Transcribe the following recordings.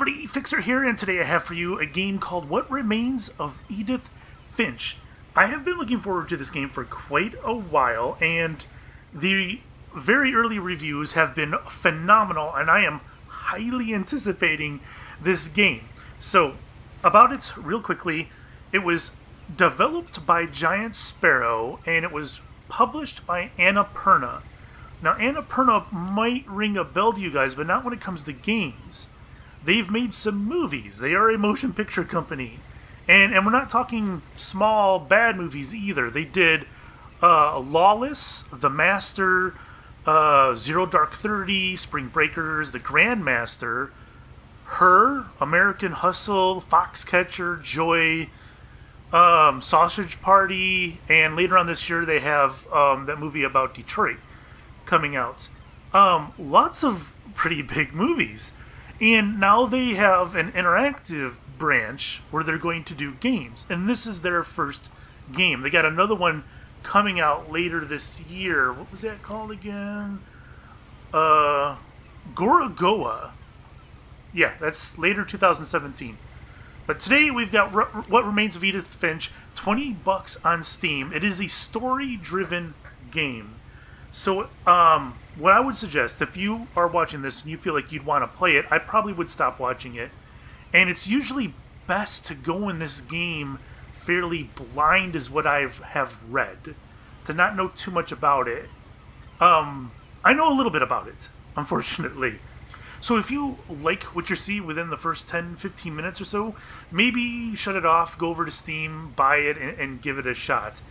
everybody, Fixxxer here, and today I have for you a game called What Remains of Edith Finch. I have been looking forward to this game for quite a while, and the very early reviews have been phenomenal, and I am highly anticipating this game. So, about it, real quickly, it was developed by Giant Sparrow, and it was published by Annapurna. Now, Annapurna might ring a bell to you guys, but not when it comes to games. They've made some movies. They are a motion picture company. And we're not talking small, bad movies either. They did Lawless, The Master, Zero Dark 30, Spring Breakers, The Grandmaster, Her, American Hustle, Foxcatcher, Joy, Sausage Party, and later on this year they have that movie about Detroit coming out. Lots of pretty big movies. And now they have an interactive branch where they're going to do games. And this is their first game. They got another one coming out later this year. What was that called again? Gorogoa. Yeah, that's later 2017. But today we've got What Remains of Edith Finch, $20 on Steam. It is a story-driven game. So, what I would suggest, if you are watching this and you feel like you'd want to play it, I probably would stop watching it. And it's usually best to go in this game fairly blind is what I have read. To not know too much about it. I know a little bit about it, unfortunately. So if you like what you see within the first 10-15 minutes or so, maybe shut it off, go over to Steam, buy it, and give it a shot.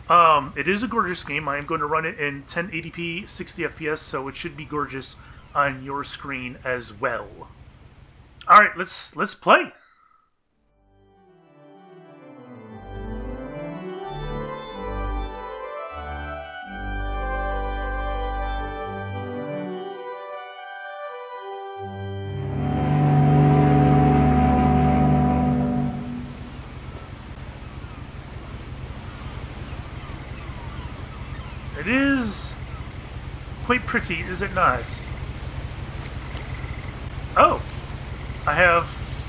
It is a gorgeous game. I am going to run it in 1080p, 60 FPS, so it should be gorgeous on your screen as well. Alright, let's play! It is quite pretty, is it not? Oh! I have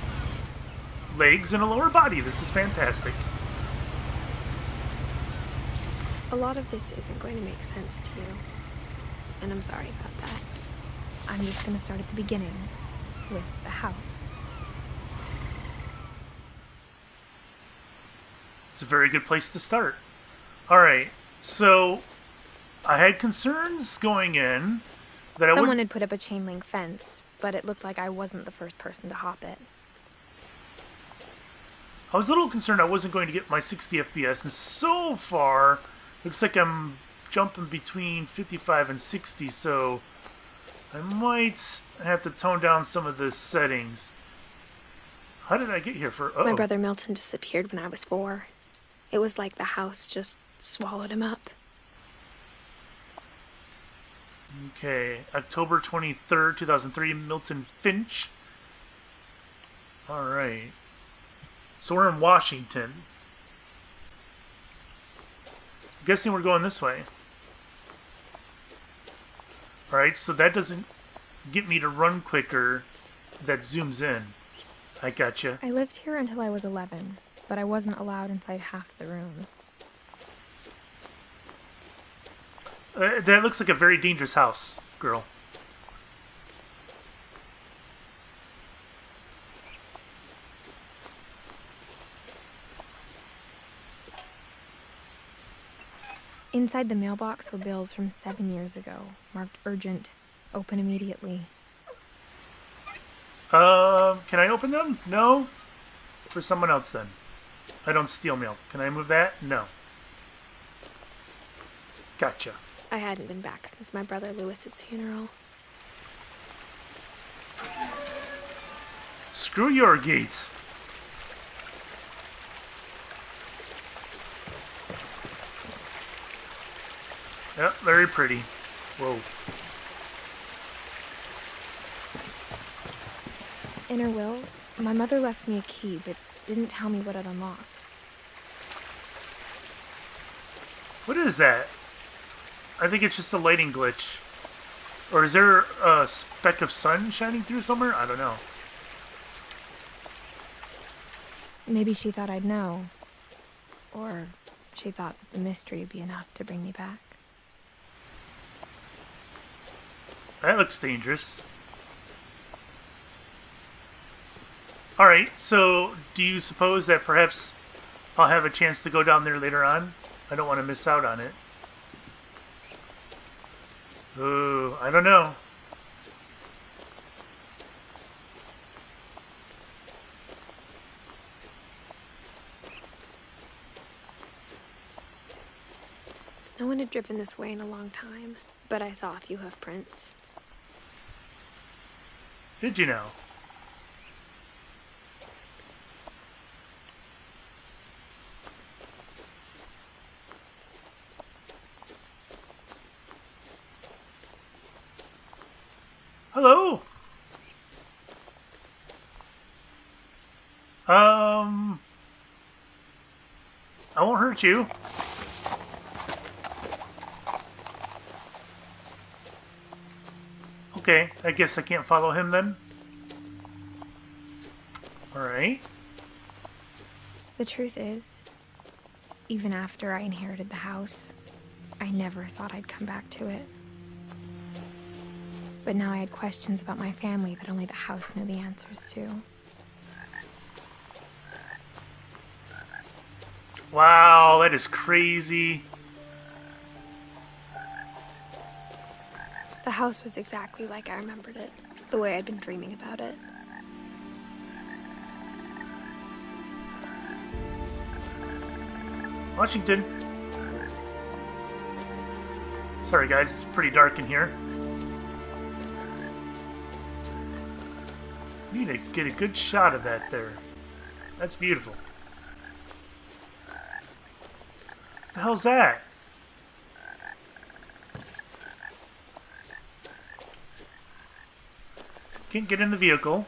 legs and a lower body. This is fantastic. A lot of this isn't going to make sense to you. And I'm sorry about that. I'm just going to start at the beginning with the house. It's a very good place to start. Alright, so I had concerns going in that Someone had put up a chain link fence, but it looked like I wasn't the first person to hop it. I was a little concerned I wasn't going to get my 60 FPS, and so far, looks like I'm jumping between 55 and 60, so I might have to tone down some of the settings. How did I get here for... My brother Milton disappeared when I was 4. It was like the house just swallowed him up. Okay, October 23rd, 2003, Milton Finch. Alright. So we're in Washington. I'm guessing we're going this way. Alright, so that doesn't get me to run quicker. That zooms in. I gotcha. I lived here until I was 11, but I wasn't allowed inside half the rooms. That looks like a very dangerous house, girl. Inside the mailbox were bills from 7 years ago, marked urgent, open immediately. Can I open them? No? For someone else then. I don't steal mail. Can I move that? No. Gotcha. I hadn't been back since my brother Lewis's funeral. Screw your gates. Yep, very pretty. Whoa. In her will, my mother left me a key, but didn't tell me what it unlocked. What is that? I think it's just a lighting glitch. Or is there a speck of sun shining through somewhere? I don't know. Maybe she thought I'd know. Or she thought that the mystery would be enough to bring me back. That looks dangerous. Alright, so do you suppose that perhaps I'll have a chance to go down there later on? I don't want to miss out on it. Ooh, I don't know. No one had driven this way in a long time, but I saw a few hoof prints. Did you know? Hello? I won't hurt you. Okay, I guess I can't follow him then. Alright. The truth is, even after I inherited the house, I never thought I'd come back to it. But now I had questions about my family that only the house knew the answers to. Wow, that is crazy. The house was exactly like I remembered it, the way I'd been dreaming about it. Washington. Sorry guys, it's pretty dark in here. Need to get a good shot of that there. That's beautiful. What the hell's that? Can't get in the vehicle.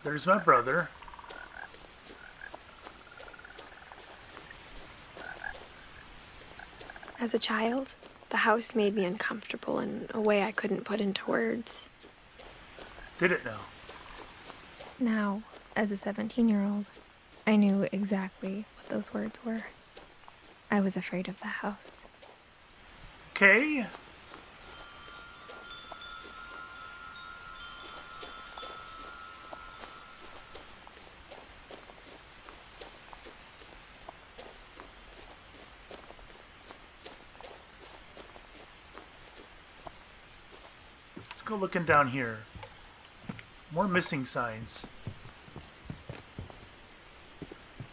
There's my brother. As a child, the house made me uncomfortable in a way I couldn't put into words. Did it now? Now, as a 17-year-old, I knew exactly what those words were. I was afraid of the house. Okay. Let's go looking down here. More missing signs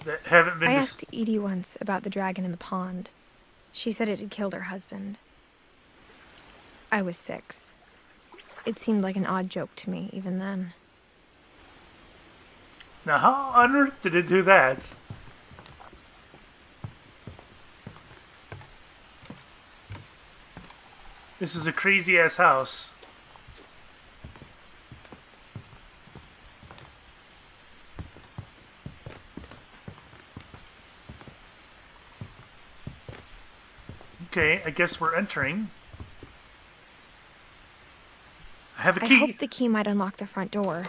that haven't been. I asked Edie once about the dragon in the pond. She said it had killed her husband. I was 6. It seemed like an odd joke to me, even then. Now, how on earth did it do that? This is a crazy-ass house. Okay, I guess we're entering. I have a key. I hoped the key might unlock the front door.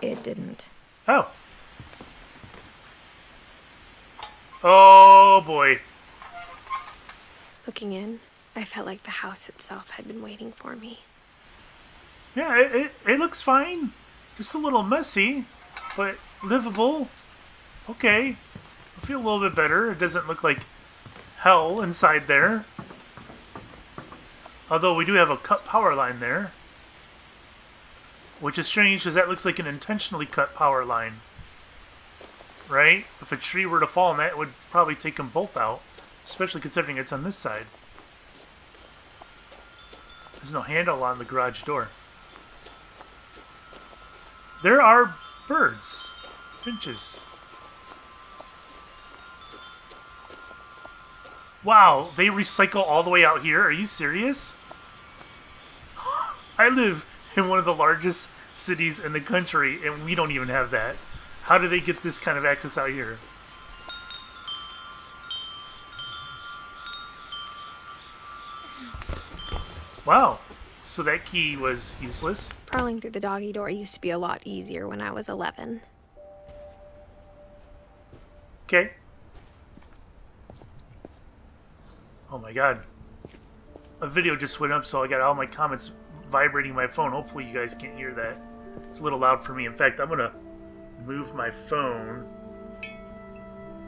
It didn't. Oh. Oh, boy. Looking in, I felt like the house itself had been waiting for me. Yeah, it looks fine. Just a little messy, but livable. Okay. I feel a little bit better. It doesn't look like hell inside there. Although we do have a cut power line there. Which is strange because that looks like an intentionally cut power line. Right? If a tree were to fall on that, it would probably take them both out. Especially considering it's on this side. There's no handle on the garage door. There are birds. Finches. Wow, they recycle all the way out here? Are you serious? I live in one of the largest cities in the country, and we don't even have that. How do they get this kind of access out here? Wow, so that key was useless. Prowling through the doggy door used to be a lot easier when I was 11. Okay. Oh my god. A video just went up, so I got all my comments vibrating my phone. Hopefully you guys can't hear that. It's a little loud for me. In fact, I'm gonna move my phone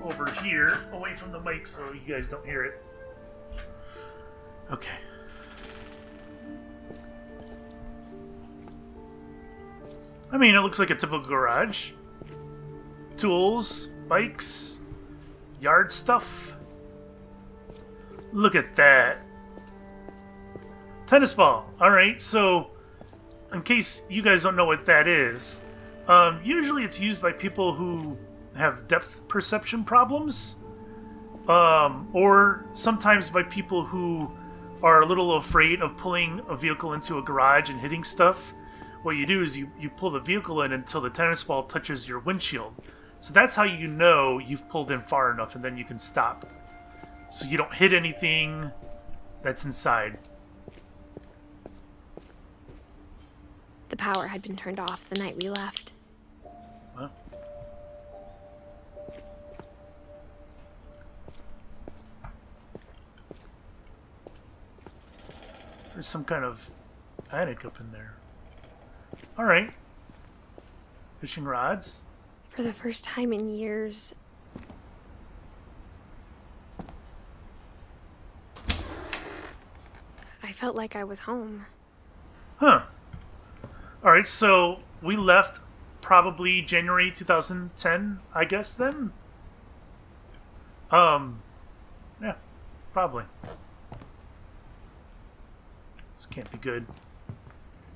over here, away from the mic, so you guys don't hear it. Okay. I mean, it looks like a typical garage. Tools, bikes, yard stuff. Look at that. Tennis ball. Alright, so in case you guys don't know what that is, usually it's used by people who have depth perception problems, or sometimes by people who are a little afraid of pulling a vehicle into a garage and hitting stuff. What you do is you pull the vehicle in until the tennis ball touches your windshield. So that's how you know you've pulled in far enough, and then you can stop. So you don't hit anything that's inside. The power had been turned off the night we left. Huh? There's some kind of attic up in there. Alright. Fishing rods. For the first time in years, I felt like I was home. Huh. Alright, so we left probably January 2010, I guess, then? Yeah, probably. This can't be good.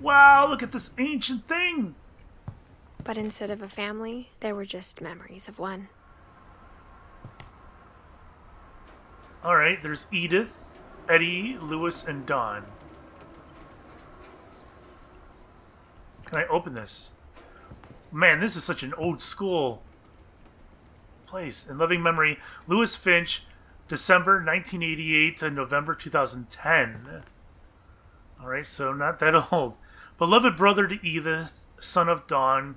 Wow, look at this ancient thing! But instead of a family, there were just memories of one. Alright, there's Edith, Eddie, Lewis, and Dawn. Can I open this? Man, this is such an old school place. In loving memory, Lewis Finch, December 1988 to November 2010. Alright, so not that old. Beloved brother to Edith, son of Dawn,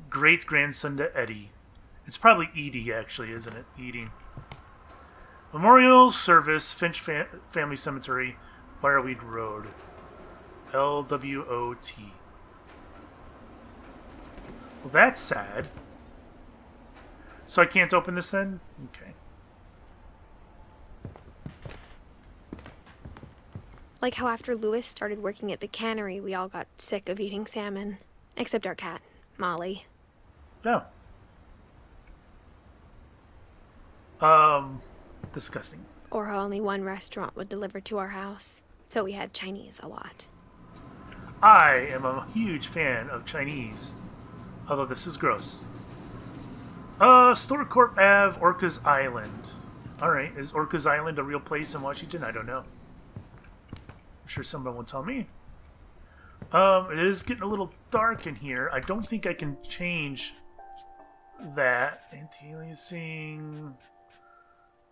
great-grandson to Eddie. It's probably Edie, actually, isn't it? Edie. Memorial Service, Finch Family Cemetery, Fireweed Road. LWOT. Well, that's sad. So I can't open this then? Okay. Like how after Lewis started working at the cannery, we all got sick of eating salmon. Except our cat, Molly. Oh. Disgusting. Or how only one restaurant would deliver to our house. So we had Chinese a lot. I am a huge fan of Chinese. Although this is gross. Storecorp Ave, Orcas Island. Alright, is Orcas Island a real place in Washington? I don't know. I'm sure someone will tell me. It is getting a little dark in here. I don't think I can change that. Anti-aliasing.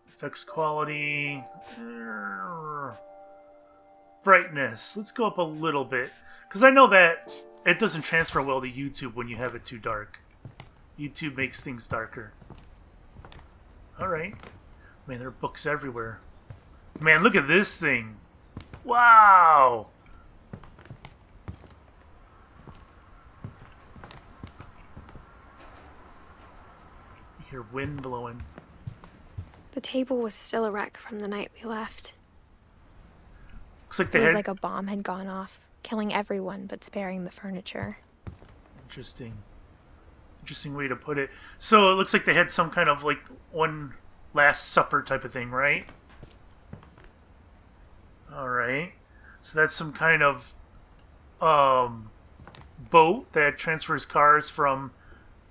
Effects quality. Brightness. Let's go up a little bit. Because I know that it doesn't transfer well to YouTube when you have it too dark. YouTube makes things darker. Alright. Man, there are books everywhere. Man, look at this thing. Wow! You hear wind blowing. The table was still a wreck from the night we left. Looks like It they was had... like a bomb had gone off, killing everyone but sparing the furniture. Interesting. Interesting way to put it. So it looks like they had some kind of like one last supper type of thing, right? Alright. So that's some kind of boat that transfers cars from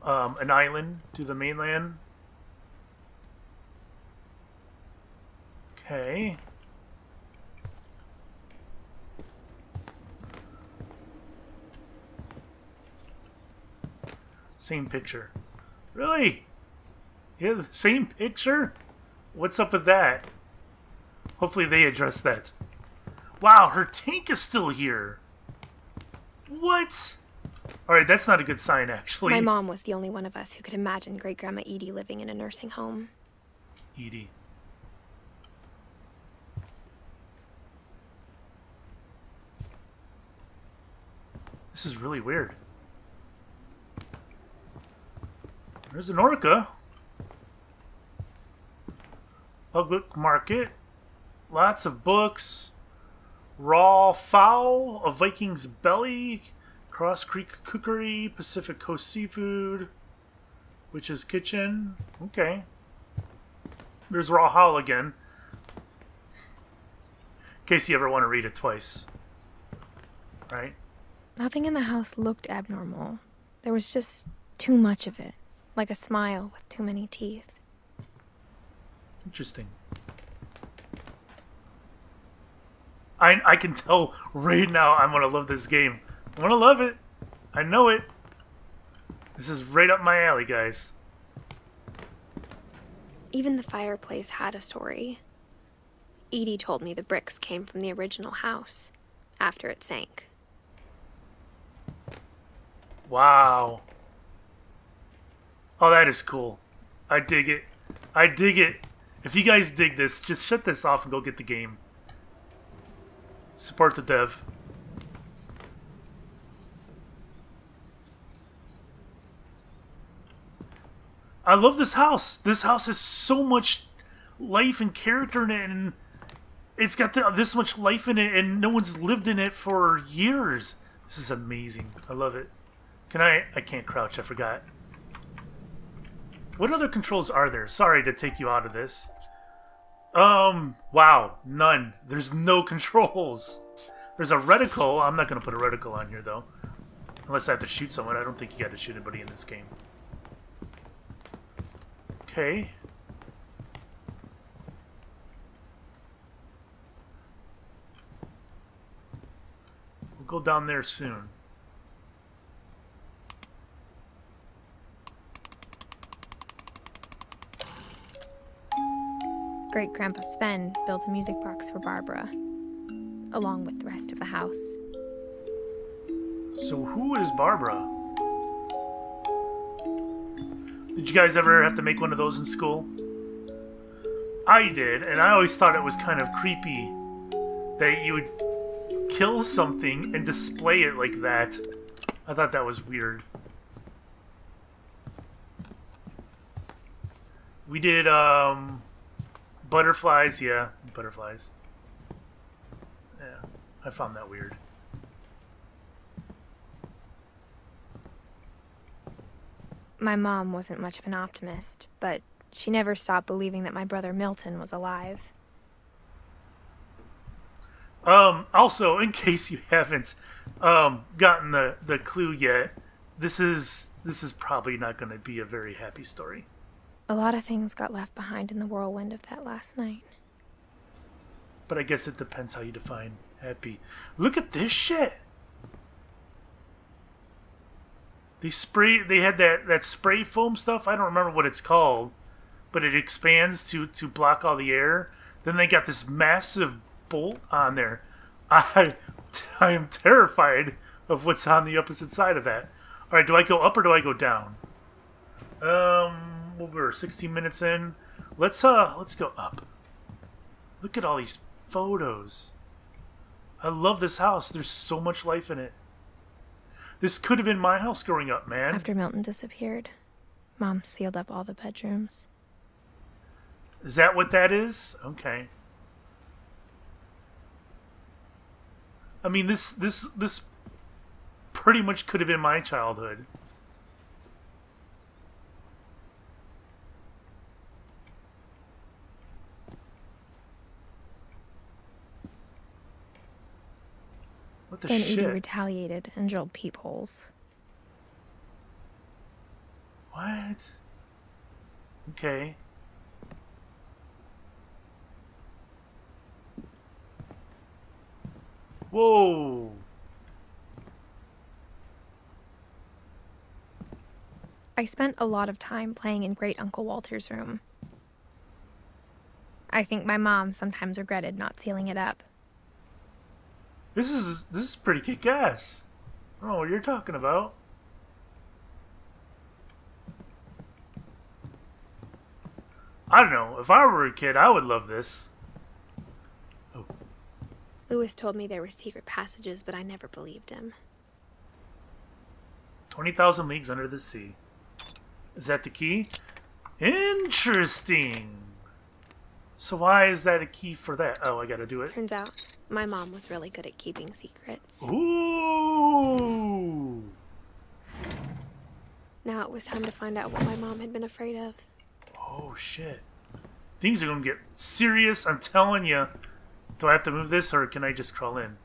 an island to the mainland. Okay. Same picture. Really? You have the same picture? What's up with that? Hopefully they address that. Wow, her tank is still here. What? Alright, that's not a good sign, actually. My mom was the only one of us who could imagine Great-Grandma Edie living in a nursing home. Edie. This is really weird. There's an orca. A book market. Lots of books. Raw fowl. A Viking's belly. Cross Creek Cookery. Pacific Coast Seafood. Witch's Kitchen. Okay. There's Raw Fowl again. In case you ever want to read it twice. Right? Nothing in the house looked abnormal. There was just too much of it. Like a smile with too many teeth. Interesting. I can tell right now I'm going to love this game. I'm going to love it. I know it. This is right up my alley, guys. Even the fireplace had a story. Edie told me the bricks came from the original house after it sank. Wow. Oh, that is cool. I dig it. I dig it. If you guys dig this, just shut this off and go get the game. Support the dev. I love this house. This house has so much life and character in it, and it's got this much life in it, and no one's lived in it for years. This is amazing. I love it. Can I can't crouch, I forgot. What other controls are there? Sorry to take you out of this. Wow, none. There's no controls. There's a reticle. I'm not going to put a reticle on here, though. Unless I have to shoot someone. I don't think you got to shoot anybody in this game. Okay. We'll go down there soon. Great-Grandpa Sven built a music box for Barbara, along with the rest of the house. So who is Barbara? Did you guys ever have to make one of those in school? I did, and I always thought it was kind of creepy that you would kill something and display it like that. I thought that was weird. We did, butterflies, yeah, butterflies. Yeah, I found that weird. My mom wasn't much of an optimist, but she never stopped believing that my brother Milton was alive. Also, in case you haven't gotten the clue yet, this is probably not going to be a very happy story. A lot of things got left behind in the whirlwind of that last night. But I guess it depends how you define happy. Look at this shit! They had that spray foam stuff. I don't remember what it's called, but it expands to block all the air. Then they got this massive bolt on there. I am terrified of what's on the opposite side of that. All right, do I go up or do I go down? We're 16 minutes in. Let's go up. Look at all these photos. I love this house. There's so much life in it. This could have been my house growing up, man. After Milton disappeared, Mom sealed up all the bedrooms. Is that what that is? Okay. I mean, this pretty much could have been my childhood. What the then shit? Edie retaliated and drilled peepholes. What? Okay. Whoa. I spent a lot of time playing in Great Uncle Walter's room. I think my mom sometimes regretted not sealing it up. This is pretty kick-ass. Oh, what you're talking about? I don't know. If I were a kid, I would love this. Oh. Lewis told me there were secret passages, but I never believed him. 20,000 Leagues Under the Sea. Is that the key? Interesting. So why is that a key for that? Oh, I gotta do it. Turns out, my mom was really good at keeping secrets. Ooh. Now it was time to find out what my mom had been afraid of. Oh, shit. Things are gonna get serious, I'm telling you. Do I have to move this, or can I just crawl in?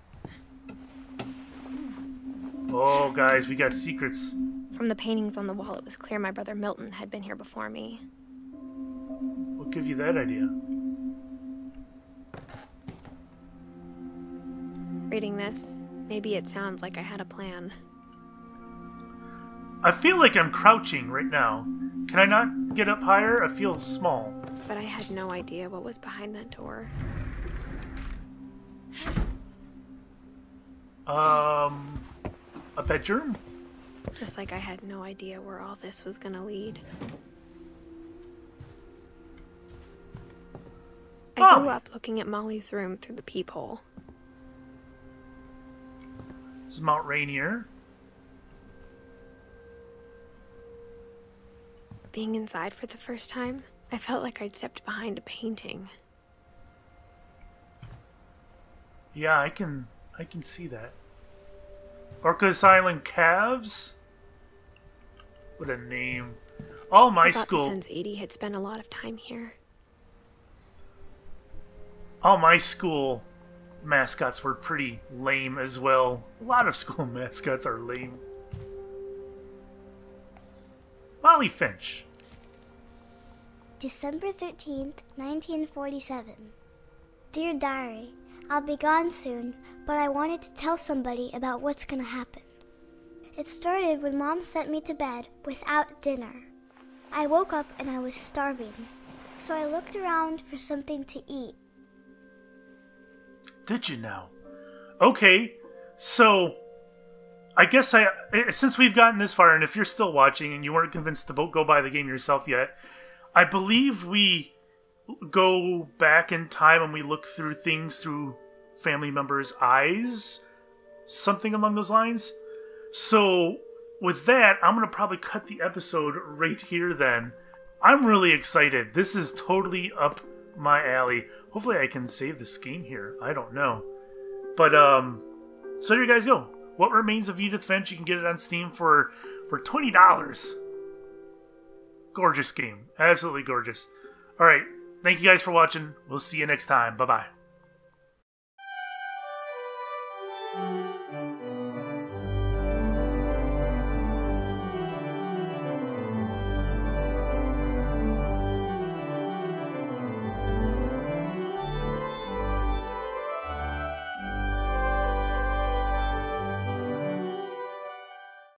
Oh, guys, we got secrets. From the paintings on the wall, it was clear my brother Milton had been here before me. What gave you that idea? Reading this, maybe it sounds like I had a plan. I feel like I'm crouching right now. Can I not get up higher? I feel small. But I had no idea what was behind that door. A bedroom? Just like I had no idea where all this was gonna lead. I grew up looking at Molly's room through the peephole. This is Mount Rainier. Being inside for the first time, I felt like I'd stepped behind a painting. Yeah, I can see that. Orcas Island Calves? What a name. All my school... Since Edie had spent a lot of time here. All my school mascots were pretty lame as well. A lot of school mascots are lame. Molly Finch. December 13th, 1947. Dear Diary, I'll be gone soon, but I wanted to tell somebody about what's gonna happen. It started when Mom sent me to bed without dinner. I woke up and I was starving, so I looked around for something to eat. Did you now? Okay, so I guess since we've gotten this far, and if you're still watching and you weren't convinced to go buy the game yourself yet, I believe we go back in time and we look through things through family members' eyes, something along those lines. So with that, I'm going to probably cut the episode right here then. I'm really excited. This is totally up my alley. Hopefully I can save this game here. I don't know. But, so here you guys go. What Remains of Edith Finch? You can get it on Steam for $20. Gorgeous game. Absolutely gorgeous. Alright, thank you guys for watching. We'll see you next time. Bye-bye.